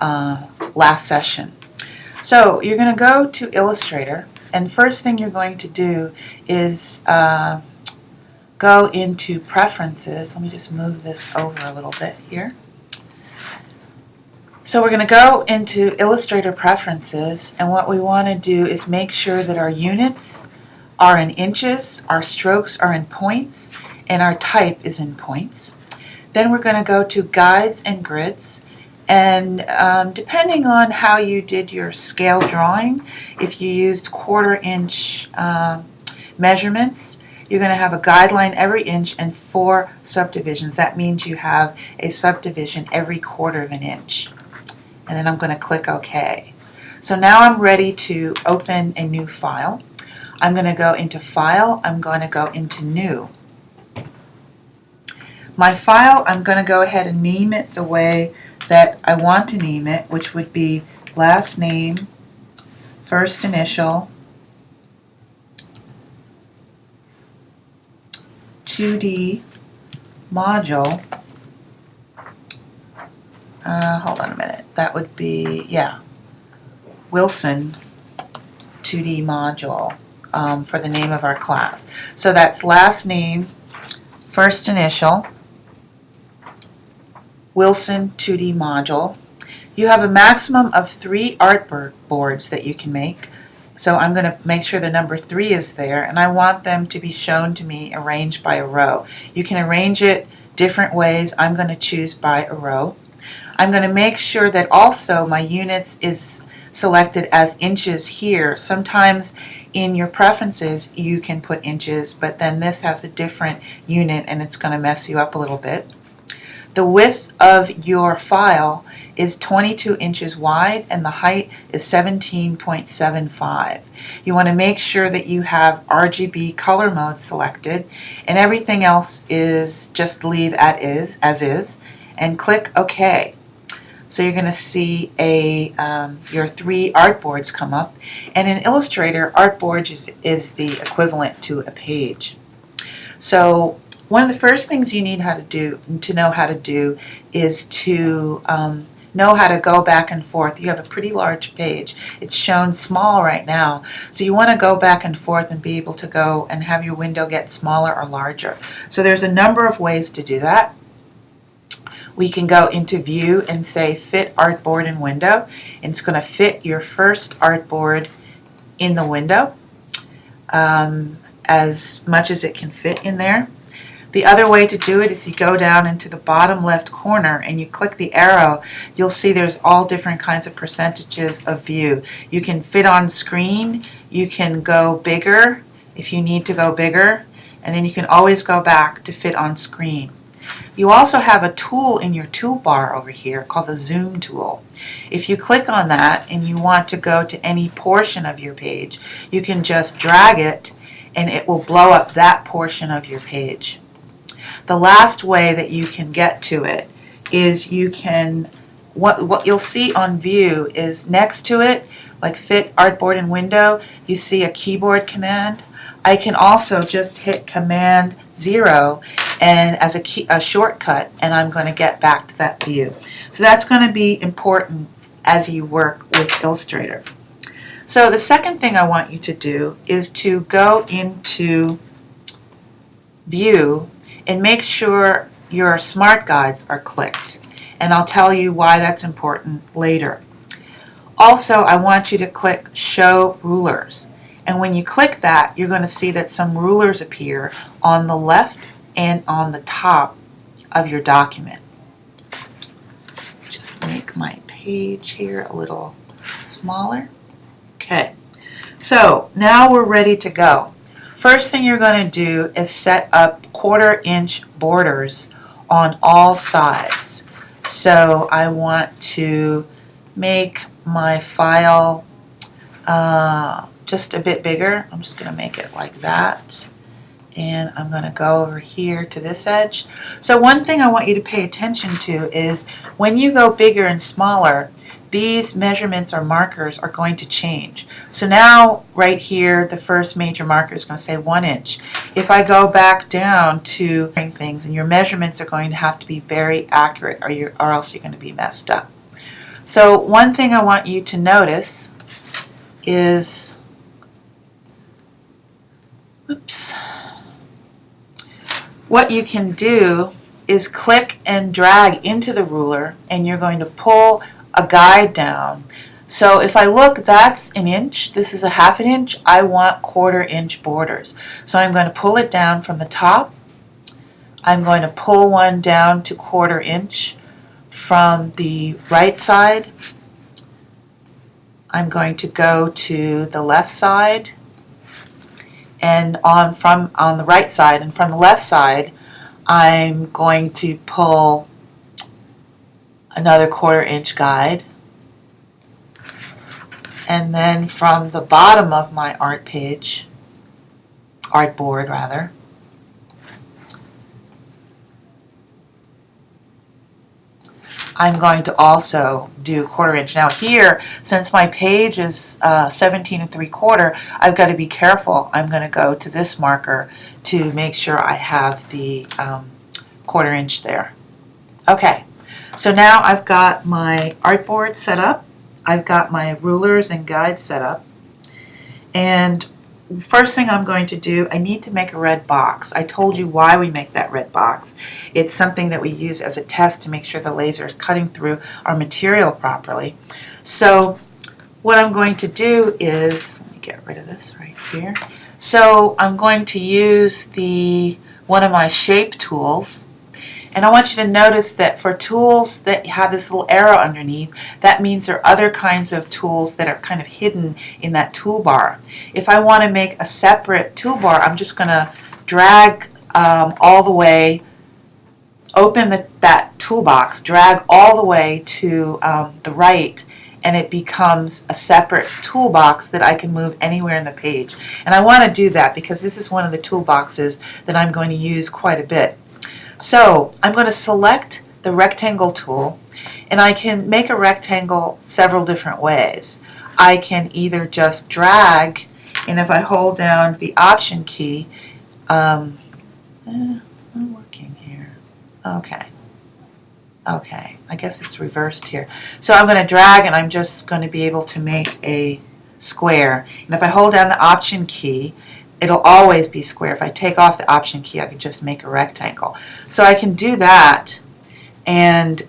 last session. So you're going to go to Illustrator, and the first thing you're going to do is go into Preferences. Let me just move this over a little bit here. So we're going to go into Illustrator Preferences, and what we want to do is make sure that our units are in inches, our strokes are in points, and our type is in points. Then we're going to go to Guides and Grids, and depending on how you did your scale drawing, if you used 1/4 inch measurements, you're going to have a guideline every inch and 4 subdivisions. That means you have a subdivision every 1/4 of an inch. And then I'm going to click OK. So now I'm ready to open a new file. I'm going to go into File, I'm going to go into New. My file, I'm going to go ahead and name it the way that I want to name it, which would be last name, first initial, 2D module. Hold on a minute. That would be, yeah, Wilson 2D module for the name of our class. So that's last name, first initial, Wilson 2D module. You have a maximum of 3 artboards that you can make. So I'm going to make sure the number 3 is there, and I want them to be shown to me arranged by a row. You can arrange it different ways. I'm going to choose by a row. I'm going to make sure that also my units is selected as inches here. Sometimes in your preferences you can put inches, but then this has a different unit and it's going to mess you up a little bit. The width of your file is 22 inches wide and the height is 17.75. You want to make sure that you have RGB color mode selected, and everything else is just leave as is, and click OK. So you're going to see your 3 artboards come up, and in Illustrator, artboard is the equivalent to a page. So one of the first things you need to know how to do is to know how to go back and forth. You have a pretty large page. It's shown small right now, so you want to go back and forth and be able to go and have your window get smaller or larger. So there's a number of ways to do that. We can go into View and say Fit Artboard in Window, and it's going to fit your first artboard in the window as much as it can fit in there. The other way to do it is you go down into the bottom left corner and you click the arrow. You'll see there's all different kinds of percentages of view. You can fit on screen, you can go bigger if you need to go bigger, and then you can always go back to fit on screen. You also have a tool in your toolbar over here called the Zoom tool. If you click on that and you want to go to any portion of your page, you can just drag it and it will blow up that portion of your page. The last way that you can get to it is you can, what you'll see on View is next to it, like Fit Artboard in Window, you see a keyboard command. I can also just hit Command 0 and as a shortcut, and I'm going to get back to that view. So that's going to be important as you work with Illustrator. So the second thing I want you to do is to go into View and make sure your Smart Guides are clicked. And I'll tell you why that's important later. Also, I want you to click Show Rulers. And when you click that, you're going to see that some rulers appear on the left and on the top of your document. Just make my page here a little smaller. Okay, so now we're ready to go. First thing you're going to do is set up 1/4 inch borders on all sides. So I want to make my file just a bit bigger. I'm just going to make it like that. And I'm going to go over here to this edge. So one thing I want you to pay attention to is when you go bigger and smaller, these measurements or markers are going to change. So now right here, the first major marker is going to say 1 inch. If I go back down to things, and your measurements are going to have to be very accurate or else you're going to be messed up. So one thing I want you to notice is, oops, what you can do is click and drag into the ruler, and you're going to pull a guide down. So if I look, that's an inch, this is a ½ inch, I want 1/4 inch borders. So I'm going to pull it down from the top. I'm going to pull one down to 1/4 inch from the right side. I'm going to go to the left side, and on the right side, and from the left side I'm going to pull another 1/4 inch guide, and then from the bottom of my art board rather, I'm going to also do 1/4 inch. Now here, since my page is 17 3/4, I've got to be careful. I'm going to go to this marker to make sure I have the 1/4 inch there. Okay, so now I've got my artboard set up. I've got my rulers and guides set up. And first thing I'm going to do, I need to make a red box. I told you why we make that red box. It's something that we use as a test to make sure the laser is cutting through our material properly. So what I'm going to do is, let me get rid of this right here. So I'm going to use one of my shape tools. And I want you to notice that for tools that have this little arrow underneath, that means there are other kinds of tools that are kind of hidden in that toolbar. If I want to make a separate toolbar, I'm just going to drag all the way, open that toolbox, drag all the way to the right, and it becomes a separate toolbox that I can move anywhere in the page. And I want to do that because this is one of the toolboxes that I'm going to use quite a bit. So I'm going to select the rectangle tool, and I can make a rectangle several different ways. I can either just drag, and if I hold down the Option key, it's not working here. Okay, I guess it's reversed here. So I'm going to drag, and I'm just going to be able to make a square. And if I hold down the Option key, it'll always be square. If I take off the Option key, I can just make a rectangle. So I can do that, and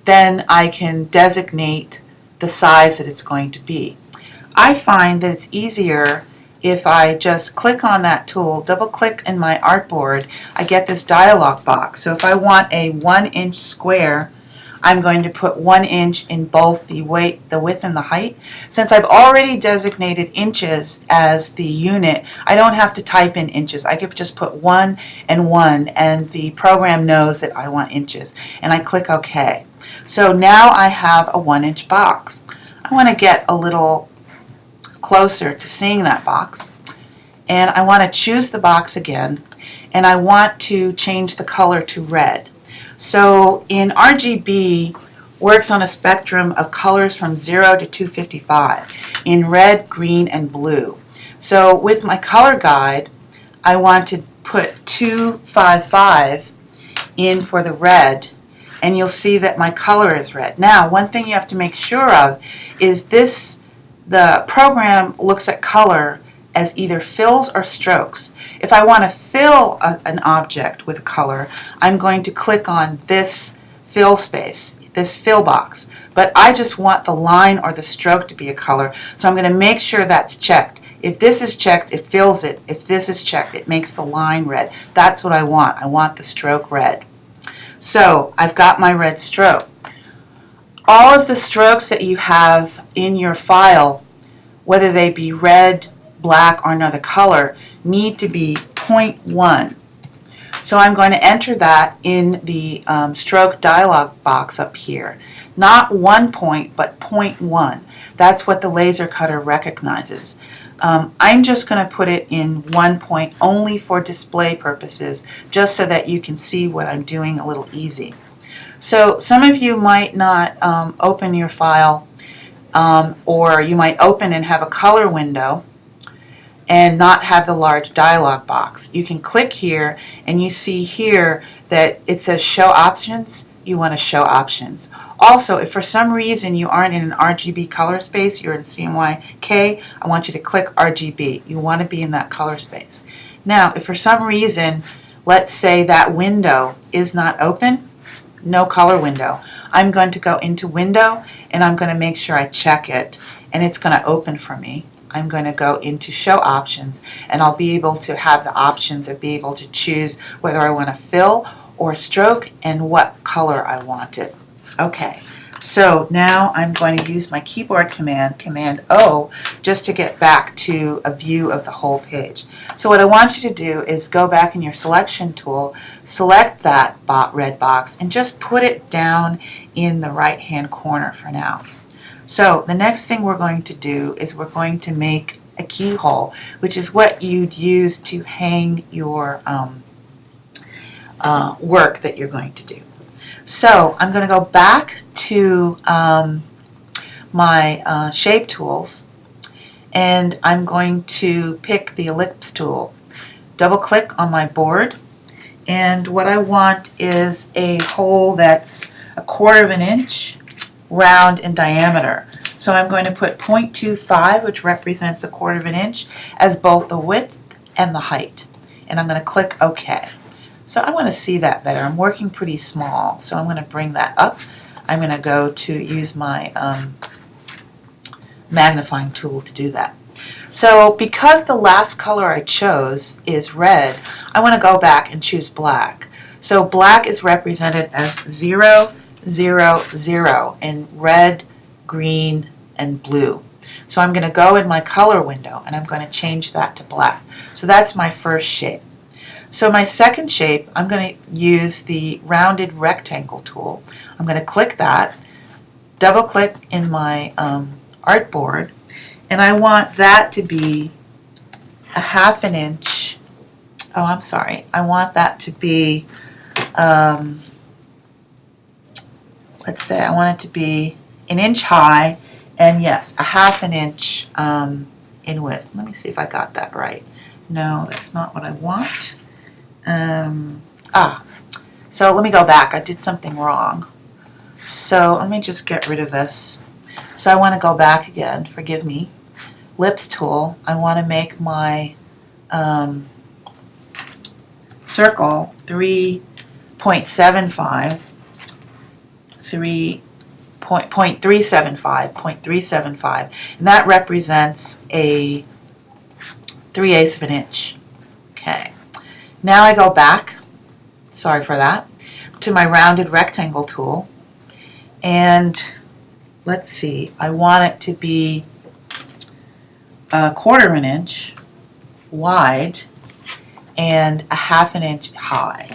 then I can designate the size that it's going to be. I find that it's easier if I just click on that tool, double click in my artboard, I get this dialog box. So if I want a 1 inch square, I'm going to put 1 inch in both the width and the height. Since I've already designated inches as the unit, I don't have to type in inches. I could just put 1 and 1, and the program knows that I want inches. And I click OK. So now I have a 1 inch box. I want to get a little closer to seeing that box. And I want to choose the box again, and I want to change the color to red. So in RGB works on a spectrum of colors from 0 to 255 in red, green, and blue. So with my color guide, I want to put 255 in for the red, and you'll see that my color is red. Now, one thing you have to make sure of is the program looks at color as either fills or strokes. If I want to fill an object with a color, I'm going to click on this fill space, this fill box. But I just want the line or the stroke to be a color, so I'm going to make sure that's checked. If this is checked, it fills it. If this is checked, it makes the line red. That's what I want. I want the stroke red. So I've got my red stroke. All of the strokes that you have in your file, whether they be red, black, or another color, need to be 0.1. So I'm going to enter that in the stroke dialog box up here. Not 1 point, but 0.1. That's what the laser cutter recognizes. I'm just going to put it in 1 point only for display purposes, just so that you can see what I'm doing a little easy. So some of you might not open your file, or you might open and have a color window and not have the large dialog box. You can click here, and you see here that it says Show Options. you want to show options. Also, if for some reason you aren't in an RGB color space, you're in CMYK, I want you to click RGB. You want to be in that color space. Now, if for some reason, let's say that window is not open, no color window, I'm going to go into window and I'm going to make sure I check it and it's going to open for me. I'm going to go into show options and I'll be able to have the options and be able to choose whether I want to fill or stroke and what color I want it. Okay, so now I'm going to use my keyboard command, Command O, just to get back to a view of the whole page. So what I want you to do is go back in your selection tool, select that red box, and just put it down in the right-hand corner for now. So the next thing we're going to do is we're going to make a keyhole, which is what you'd use to hang your work that you're going to do. So I'm going to go back to my shape tools and I'm going to pick the ellipse tool. Double click on my board and what I want is a hole that's 1/4 inch round in diameter. So I'm going to put 0.25, which represents 1/4 inch, as both the width and the height. And I'm going to click OK. So I want to see that better. I'm working pretty small, so I'm going to bring that up. I'm going to go to use my magnifying tool to do that. So because the last color I chose is red, I want to go back and choose black. So black is represented as 0, 0, 0 in red, green, and blue. So I'm going to go in my color window and I'm going to change that to black. So that's my first shape. So my second shape, I'm going to use the rounded rectangle tool. I'm going to click that, double click in my artboard, and I want that to be 1/2 inch. Oh, I'm sorry. I want that to be, let's say I want it to be 1 inch high, and yes, 1/2 inch in width. Let me see if I got that right. No, that's not what I want. So let me go back. I did something wrong. So let me just get rid of this. So I want to go back again. Forgive me. Ellipse tool. I want to make my circle 3.75, 0.375, and that represents a 3/8 of an inch. Okay. Now I go back, sorry for that, to my rounded rectangle tool, and let's see, I want it to be 1/4 inch wide and 1/2 inch high.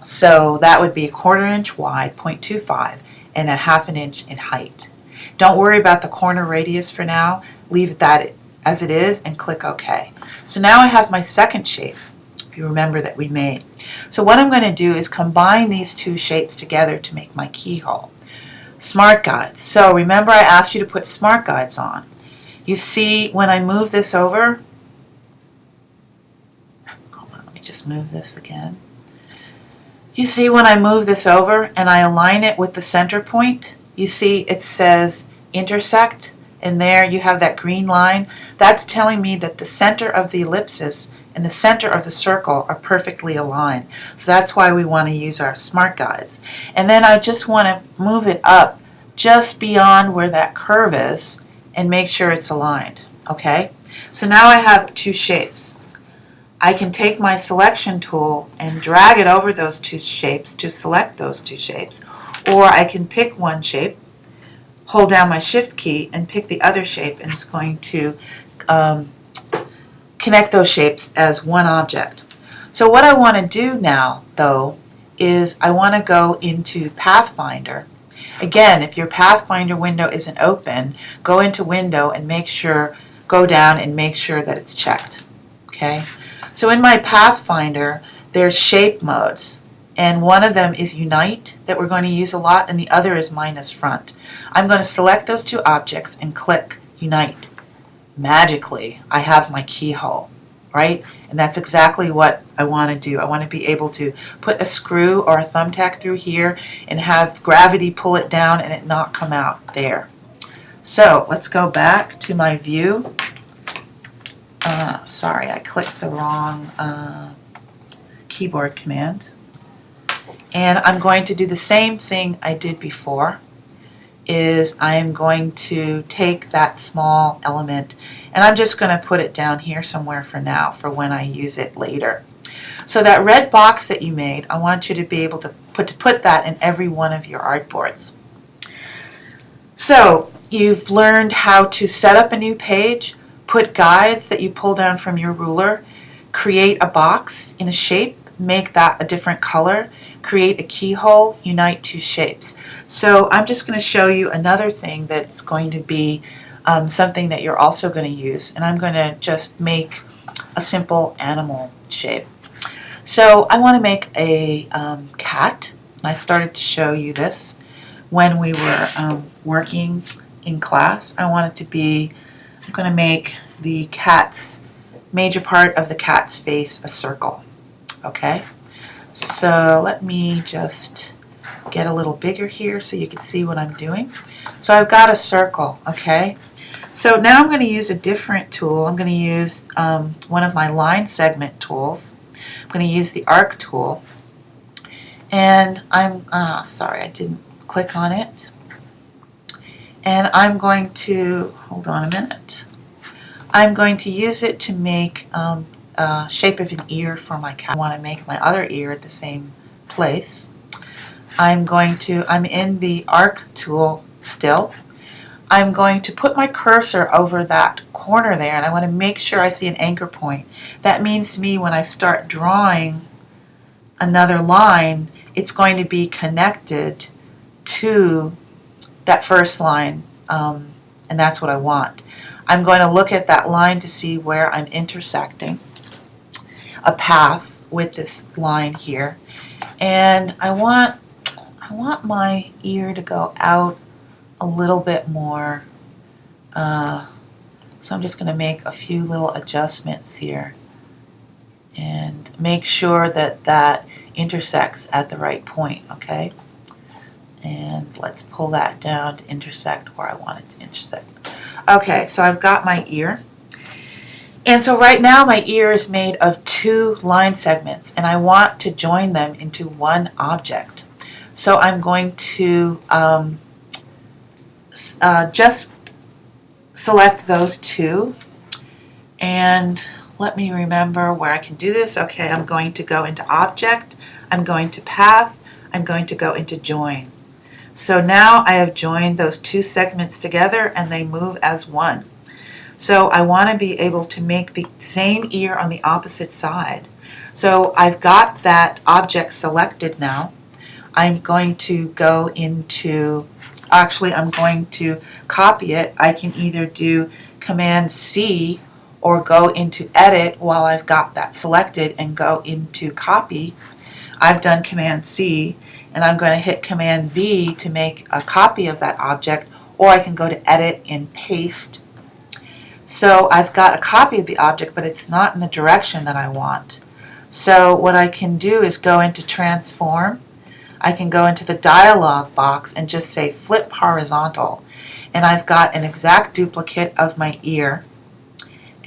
So that would be 1/4 inch wide, 0.25, and 1/2 inch in height. Don't worry about the corner radius for now. Leave that as it is and click OK. So now I have my second shape, if you remember, that we made. So what I'm going to do is combine these two shapes together to make my keyhole. Smart guides. So remember I asked you to put smart guides on. You see when I move this over, hold on, let me just move this again. You see when I move this over and I align it with the center point, you see it says intersect, and there you have that green line. That's telling me that the center of the ellipsis and the center of the circle are perfectly aligned. So that's why we want to use our smart guides. And then I just want to move it up just beyond where that curve is and make sure it's aligned. Okay? So now I have two shapes. I can take my selection tool and drag it over those two shapes to select those two shapes, or I can pick one shape, hold down my shift key and pick the other shape, and it's going to connect those shapes as one object. So what I want to do now though is I want to go into Pathfinder. Again, if your Pathfinder window isn't open, go into window and make sure, go down and make sure that it's checked. Okay? So in my Pathfinder there's shape modes, and one of them is Unite that we're going to use a lot, and the other is Minus Front. I'm going to select those two objects and click Unite. Magically, I have my keyhole right? And that's exactly what I want to do. I want to be able to put a screw or a thumbtack through here and have gravity pull it down and it not come out there. So let's go back to my view. Sorry, I clicked the wrong keyboard command. And I'm going to do the same thing I did before, is I am going to take that small element and I'm just going to put it down here somewhere for now, for when I use it later. So that red box that you made, I want you to be able to put that in every one of your artboards. So you've learned how to set up a new page, put guides that you pull down from your ruler, create a box in a shape, make that a different color, create a keyhole, unite two shapes. So I'm just going to show you another thing that's going to be something that you're also going to use, and I'm going to just make a simple animal shape. So I want to make a cat, and I started to show you this when we were working in class. I want it to be, I'm going to make the cat's, major part of the cat's face a circle. Okay, so let me just get a little bigger here so you can see what I'm doing. So I've got a circle, okay? So now I'm going to use a different tool. I'm going to use one of my line segment tools. I'm going to use the arc tool. And I'm, sorry, I didn't click on it. And I'm going to, hold on a minute. I'm going to use it to make shape of an ear for my cat. I want to make my other ear at the same place. I'm in the arc tool still. I'm going to put my cursor over that corner there, and I want to make sure I see an anchor point. That means to me when I start drawing another line, it's going to be connected to that first line, and that's what I want. I'm going to look at that line to see where I'm intersecting a path with this line here, and I want my ear to go out a little bit more, so I'm just going to make a few little adjustments here and make sure that that intersects at the right point, okay? And let's pull that down to intersect where I want it to intersect. Okay, so I've got my ear. And so right now my ear is made of two line segments, and I want to join them into one object. So I'm going to just select those two, and let me remember where I can do this. Okay, I'm going to go into Object, I'm going to Path, I'm going to go into Join. So now I have joined those two segments together and they move as one. So I want to be able to make the same ear on the opposite side. So I've got that object selected now. I'm going to go into, actually I'm going to copy it. I can either do Command C or go into Edit while I've got that selected and go into Copy. I've done Command C, and I'm going to hit Command V to make a copy of that object, or I can go to Edit and Paste. So I've got a copy of the object, but it's not in the direction that I want. So what I can do is go into Transform. I can go into the dialog box and just say Flip Horizontal. And I've got an exact duplicate of my ear.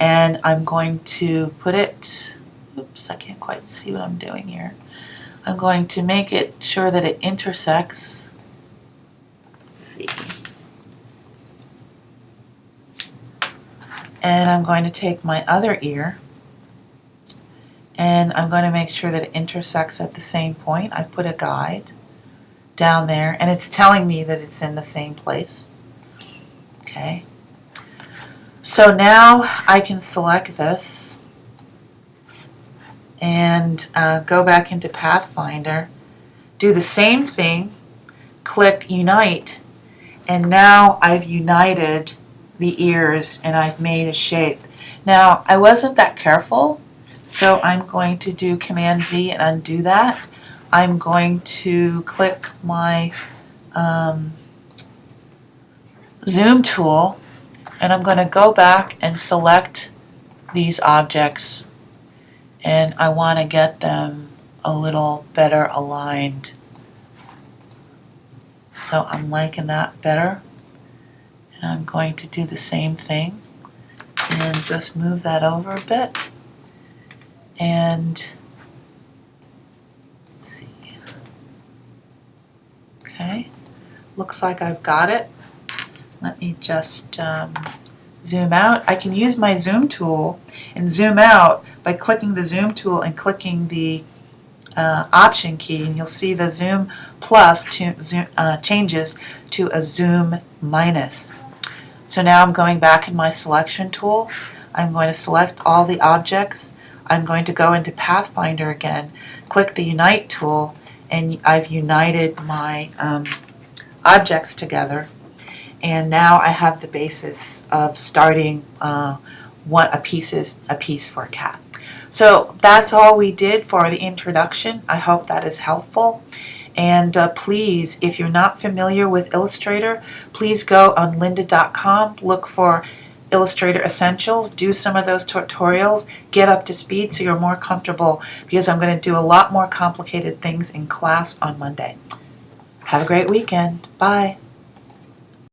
And I'm going to put it, oops, I can't quite see what I'm doing here. I'm going to make it sure that it intersects. Let's see. And I'm going to take my other ear and I'm going to make sure that it intersects at the same point. I put a guide down there and it's telling me that it's in the same place. Okay. So now I can select this and go back into Pathfinder, do the same thing, click Unite, and now I've united the ears and I've made a shape. Now I wasn't that careful, so I'm going to do Command Z and undo that. I'm going to click my zoom tool and I'm going to go back and select these objects and I want to get them a little better aligned. So I'm liking that better. And I'm going to do the same thing and just move that over a bit. And let's see. Okay, looks like I've got it. Let me just zoom out. I can use my zoom tool and zoom out by clicking the zoom tool and clicking the option key, and you'll see the zoom plus changes to a zoom minus. So now I'm going back in my selection tool. I'm going to select all the objects. I'm going to go into Pathfinder again, click the Unite tool, and I've united my objects together. And now I have the basis of starting a piece for a cat. So that's all we did for the introduction. I hope that is helpful. And please, if you're not familiar with Illustrator, please go on lynda.com, look for Illustrator Essentials, do some of those tutorials, get up to speed so you're more comfortable, because I'm going to do a lot more complicated things in class on Monday. Have a great weekend. Bye.